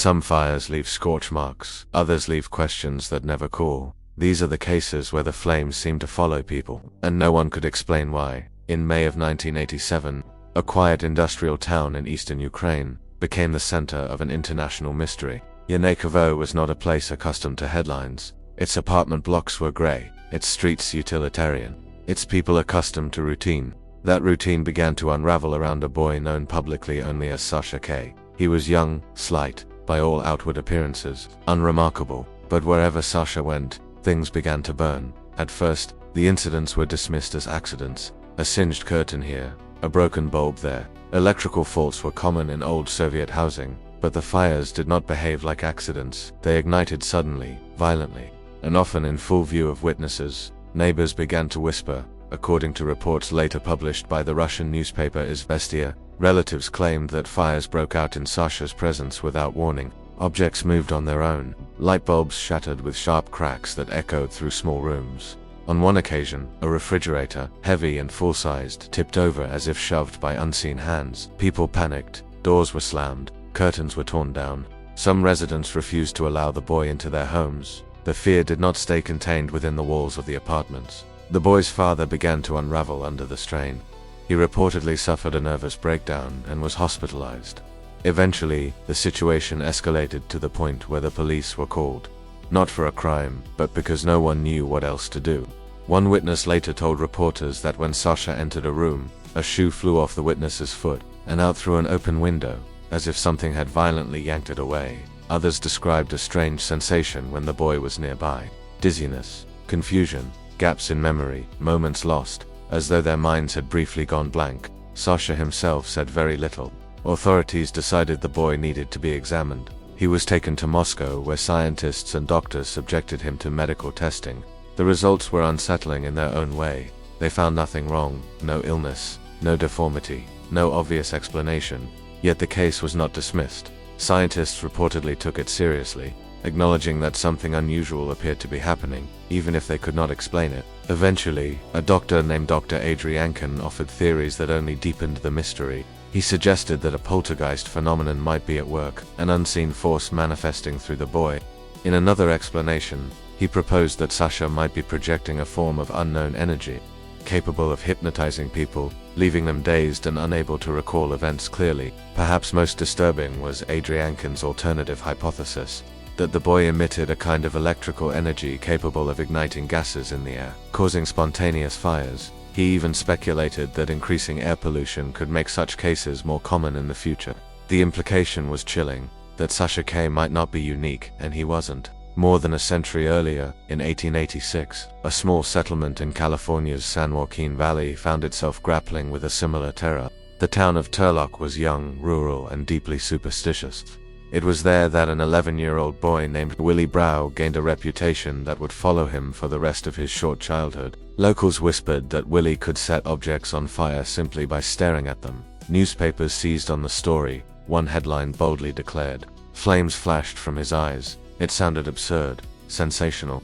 Some fires leave scorch marks, others leave questions that never cool. These are the cases where the flames seem to follow people, and no one could explain why. In May of 1987, a quiet industrial town in eastern Ukraine became the center of an international mystery. Yanikovo was not a place accustomed to headlines. Its apartment blocks were gray, its streets utilitarian, its people accustomed to routine. That routine began to unravel around a boy known publicly only as Sasha K. He was young, slight, by all outward appearances, unremarkable, but wherever Sasha went, things began to burn. At first, the incidents were dismissed as accidents. A singed curtain here, a broken bulb there. Electrical faults were common in old Soviet housing, but the fires did not behave like accidents. They ignited suddenly, violently, and often in full view of witnesses. Neighbors began to whisper. According to reports later published by the Russian newspaper Izvestia, relatives claimed that fires broke out in Sasha's presence without warning. Objects moved on their own. Light bulbs shattered with sharp cracks that echoed through small rooms. On one occasion, a refrigerator, heavy and full-sized, tipped over as if shoved by unseen hands. People panicked, doors were slammed, curtains were torn down. Some residents refused to allow the boy into their homes. The fear did not stay contained within the walls of the apartments. The boy's father began to unravel under the strain. He reportedly suffered a nervous breakdown and was hospitalized. Eventually, the situation escalated to the point where the police were called. Not for a crime, but because no one knew what else to do. One witness later told reporters that when Sasha entered a room, a shoe flew off the witness's foot and out through an open window, as if something had violently yanked it away. Others described a strange sensation when the boy was nearby. Dizziness, confusion, gaps in memory, moments lost, as though their minds had briefly gone blank. Sasha himself said very little. Authorities decided the boy needed to be examined. He was taken to Moscow, where scientists and doctors subjected him to medical testing. The results were unsettling in their own way. They found nothing wrong, no illness, no deformity, no obvious explanation. Yet the case was not dismissed. Scientists reportedly took it seriously, acknowledging that something unusual appeared to be happening, even if they could not explain it. Eventually, a doctor named Dr. Adriankin offered theories that only deepened the mystery. He suggested that a poltergeist phenomenon might be at work, an unseen force manifesting through the boy. In another explanation, he proposed that Sasha might be projecting a form of unknown energy, capable of hypnotizing people, leaving them dazed and unable to recall events clearly. Perhaps most disturbing was Adriankin's alternative hypothesis, that the boy emitted a kind of electrical energy capable of igniting gases in the air, causing spontaneous fires. He even speculated that increasing air pollution could make such cases more common in the future. The implication was chilling, that Sasha K might not be unique, and he wasn't. More than a century earlier, in 1886, a small settlement in California's San Joaquin Valley found itself grappling with a similar terror. The town of Turlock was young, rural, and deeply superstitious. It was there that an 11-year-old boy named Willie Brow gained a reputation that would follow him for the rest of his short childhood. Locals whispered that Willie could set objects on fire simply by staring at them. Newspapers seized on the story. One headline boldly declared, "Flames flashed from his eyes." It sounded absurd, sensational.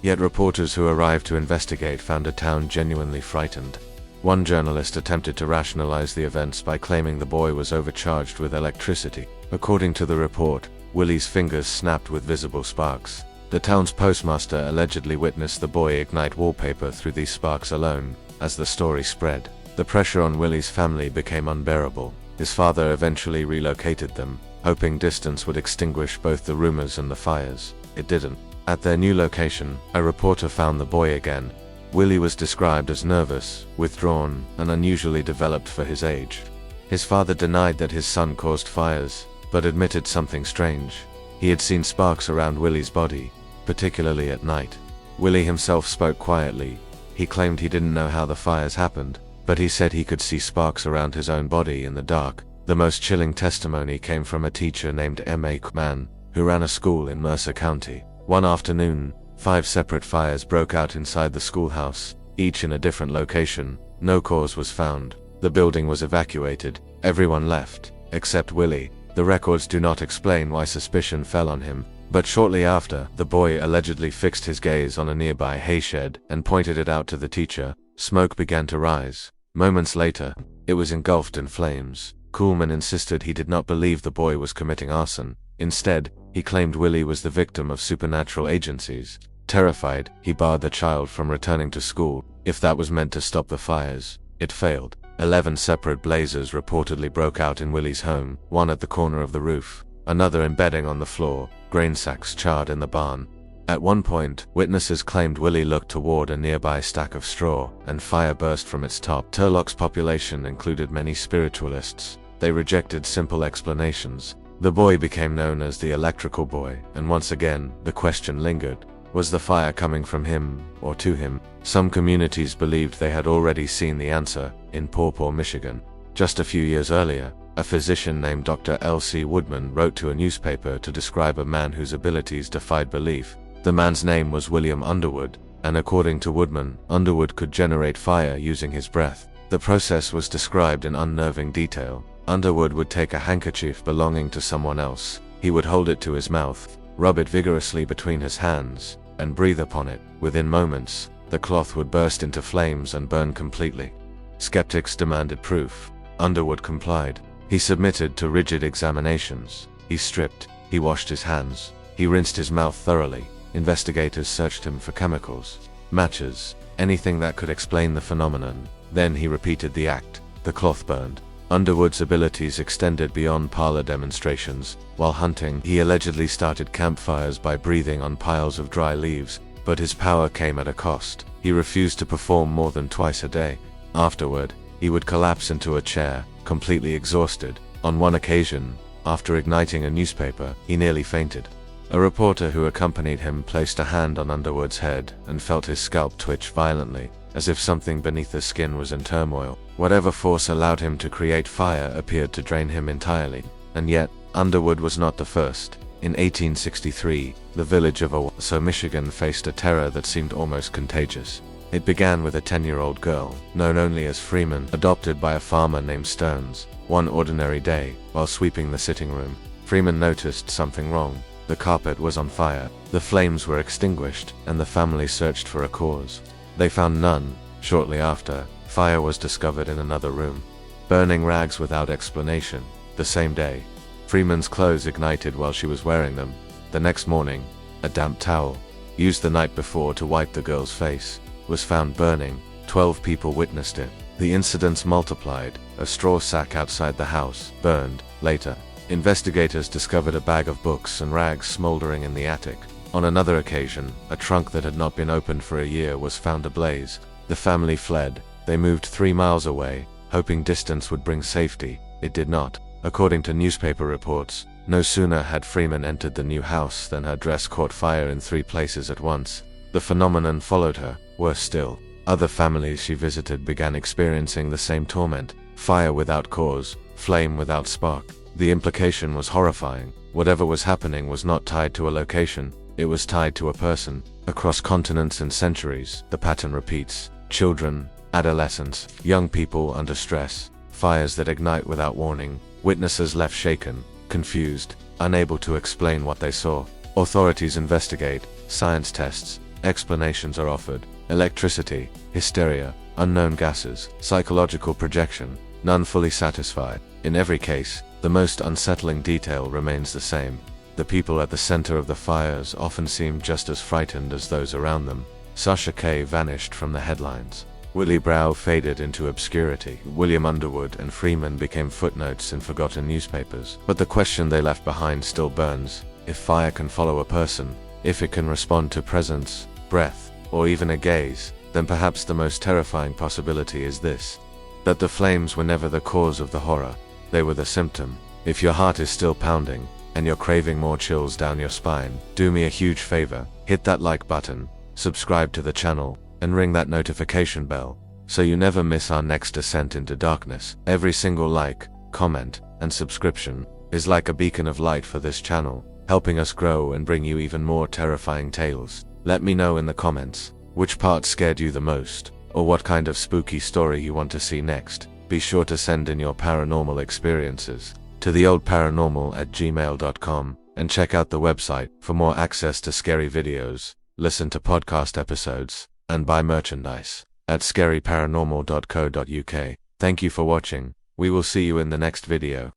Yet reporters who arrived to investigate found the town genuinely frightened. One journalist attempted to rationalize the events by claiming the boy was overcharged with electricity. According to the report, Willie's fingers snapped with visible sparks. The town's postmaster allegedly witnessed the boy ignite wallpaper through these sparks alone. As the story spread, the pressure on Willie's family became unbearable. His father eventually relocated them, hoping distance would extinguish both the rumors and the fires. It didn't. At their new location, a reporter found the boy again. Willie was described as nervous, withdrawn, and unusually developed for his age. His father denied that his son caused fires, but admitted something strange. He had seen sparks around Willie's body, particularly at night. Willie himself spoke quietly. He claimed he didn't know how the fires happened, but he said he could see sparks around his own body in the dark. The most chilling testimony came from a teacher named M.A. Kman, who ran a school in Mercer County. One afternoon, 5 separate fires broke out inside the schoolhouse, each in a different location. No cause was found. The building was evacuated. Everyone left, except Willie. The records do not explain why suspicion fell on him, but shortly after, the boy allegedly fixed his gaze on a nearby hayshed and pointed it out to the teacher. Smoke began to rise. Moments later, it was engulfed in flames. Kuhlman insisted he did not believe the boy was committing arson. Instead, he claimed Willie was the victim of supernatural agencies. Terrified, he barred the child from returning to school. If that was meant to stop the fires, it failed. 11 separate blazes reportedly broke out in Willie's home, one at the corner of the roof, another embedding on the floor, grain sacks charred in the barn. At one point, witnesses claimed Willie looked toward a nearby stack of straw, and fire burst from its top. Turlock's population included many spiritualists. They rejected simple explanations. The boy became known as the Electrical Boy, and once again, the question lingered. Was the fire coming from him, or to him? Some communities believed they had already seen the answer, in Paw Paw, Michigan. Just a few years earlier, a physician named Dr. L.C. Woodman wrote to a newspaper to describe a man whose abilities defied belief. The man's name was William Underwood, and according to Woodman, Underwood could generate fire using his breath. The process was described in unnerving detail. Underwood would take a handkerchief belonging to someone else. He would hold it to his mouth, rub it vigorously between his hands, and breathe upon it. Within moments, the cloth would burst into flames and burn completely. Skeptics demanded proof. Underwood complied. He submitted to rigid examinations. He stripped. He washed his hands. He rinsed his mouth thoroughly. Investigators searched him for chemicals, matches, anything that could explain the phenomenon. Then he repeated the act. The cloth burned. Underwood's abilities extended beyond parlor demonstrations. While hunting, he allegedly started campfires by breathing on piles of dry leaves, but his power came at a cost. He refused to perform more than twice a day. Afterward, he would collapse into a chair, completely exhausted. On one occasion, after igniting a newspaper, he nearly fainted. A reporter who accompanied him placed a hand on Underwood's head and felt his scalp twitch violently, as if something beneath the skin was in turmoil. Whatever force allowed him to create fire appeared to drain him entirely. And yet, Underwood was not the first. In 1863, the village of Owasso, Michigan faced a terror that seemed almost contagious. It began with a 10-year-old girl, known only as Freeman, adopted by a farmer named Stearns. One ordinary day, while sweeping the sitting room, Freeman noticed something wrong. The carpet was on fire, the flames were extinguished, and the family searched for a cause. They found none. Shortly after, fire was discovered in another room. Burning rags without explanation. The same day, Freeman's clothes ignited while she was wearing them. The next morning, a damp towel, used the night before to wipe the girl's face, was found burning. 12 people witnessed it. The incidents multiplied. A straw sack outside the house burned. Later, investigators discovered a bag of books and rags smoldering in the attic. On another occasion, a trunk that had not been opened for a year was found ablaze. The family fled. They moved 3 miles away, hoping distance would bring safety. It did not. According to newspaper reports, no sooner had Freeman entered the new house than her dress caught fire in 3 places at once. The phenomenon followed her. Worse still, other families she visited began experiencing the same torment. Fire without cause, flame without spark. The implication was horrifying. Whatever was happening was not tied to a location, it was tied to a person. Across continents and centuries, the pattern repeats. Children, adolescents, young people under stress, fires that ignite without warning, witnesses left shaken, confused, unable to explain what they saw. Authorities investigate, science tests, explanations are offered. Electricity, hysteria, unknown gases, psychological projection, none fully satisfied. In every case, the most unsettling detail remains the same. The people at the center of the fires often seemed just as frightened as those around them. Sasha K vanished from the headlines. Willie Brow faded into obscurity. William Underwood and Freeman became footnotes in forgotten newspapers. But the question they left behind still burns. If fire can follow a person, if it can respond to presence, breath, or even a gaze, then perhaps the most terrifying possibility is this: that the flames were never the cause of the horror. They were the symptom. If your heart is still pounding, and you're craving more chills down your spine, do me a huge favor, hit that like button, subscribe to the channel, and ring that notification bell, so you never miss our next descent into darkness. Every single like, comment, and subscription is like a beacon of light for this channel, helping us grow and bring you even more terrifying tales. Let me know in the comments, which part scared you the most, or what kind of spooky story you want to see next. Be sure to send in your paranormal experiences to yeoldeparanormal@gmail.com, and check out the website for more access to scary videos, listen to podcast episodes, and buy merchandise at scaryparanormal.co.uk. Thank you for watching. We will see you in the next video.